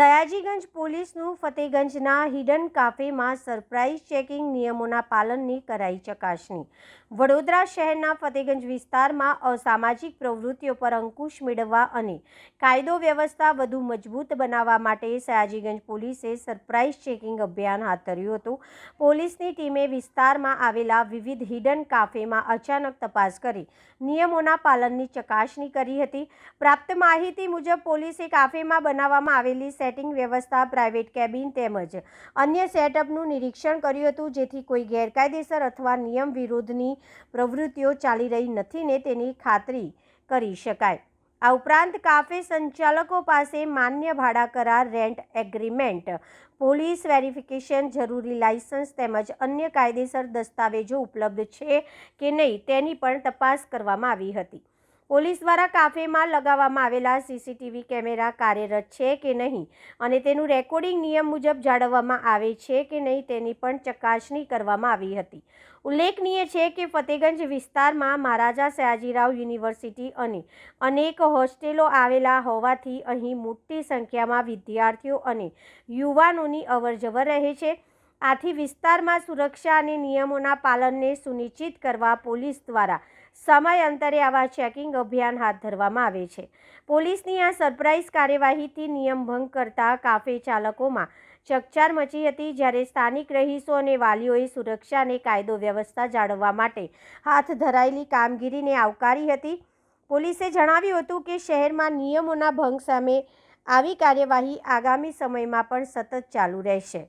સયાજીગંજ પોલીસનું ફતેગંજના hidden કાફેમાં surprise checking નિયમોના પાલનની કરાઈ ચકાસણી। વડોદરા શહેરના ફતેગંજ વિસ્તારમાં અસામાજિક પ્રવૃત્તિઓ પર અંકુશ મેળવવા અને કાયદો વ્યવસ્થા વધુ મજબૂત બનાવવા માટે સયાજીગંજ પોલીસે સરપ્રાઇઝ ચેકિંગ અભિયાન હાથ ધર્યું હતું। પોલીસની ટીમે વિસ્તારમાં આવેલા વિવિધ હિડન કાફેમાં અચાનક તપાસ કરી નિયમોના પાલનની ચકાસણી કરી હતી। પ્રાપ્ત માહિતી મુજબ પોલીસે કાફેમાં બનાવવામાં આવેલી સેટિંગ વ્યવસ્થા, પ્રાઇવેટ કેબિન તેમજ અન્ય સેટઅપનું નિરીક્ષણ કર્યું હતું, જેથી કોઈ ગેરકાયદેસર અથવા નિયમ વિરોધની પ્રવૃત્તિઓ ચાલી રહી નથી ને તેની ખાતરી કરી શકાય। આ ઉપરાંત કાફે સંચાલકો પાસે માન્ય ભાડા કરાર, રેન્ટ એગ્રીમેન્ટ, પોલીસ વેરિફિકેશન, જરૂરી લાયસન્સ તેમજ અન્ય કાયદેસર દસ્તાવેજો ઉપલબ્ધ છે કે નહીં તેની પણ તપાસ કરવામાં આવી હતી। પોલીસ દ્વારા કાફેમાં લગાવવામાં આવેલા સીસીટીવી કેમેરા કાર્યરત છે કે નહીં અને તેનું રેકોર્ડિંગ નિયમ મુજબ જાળવવામાં આવે છે કે નહીં તેની પણ ચકાસણી કરવામાં આવી હતી। ઉલ્લેખનીય છે કે ફતેગંજ વિસ્તારમાં મહારાજા સયાજીરાવ યુનિવર્સિટી અને અનેક હોસ્ટેલો આવેલા હોવાથી અહીં મોટી સંખ્યામાં વિદ્યાર્થીઓ અને યુવાનોની અવરજવર રહે છે। આથી વિસ્તારમાં સુરક્ષા અને નિયમોના પાલનને સુનિશ્ચિત કરવા પોલીસ દ્વારા સમયાંતરે આવા ચેકિંગ અભિયાન હાથ ધરવામાં આવે છે। પોલીસની આ સરપ્રાઇઝ કાર્યવાહીથી નિયમ ભંગ કરતા કાફે ચાલકોમાં ચકચાર મચી હતી, જ્યારે સ્થાનિક રહીશો અને વાલીઓએ સુરક્ષા અને કાયદો વ્યવસ્થા જાળવવા માટે હાથ ધરાયેલી કામગીરીને આવકારી હતી। પોલીસે જણાવ્યું હતું કે શહેરમાં નિયમોના ભંગ સામે આવી કાર્યવાહી આગામી સમયમાં પણ સતત ચાલુ રહેશે।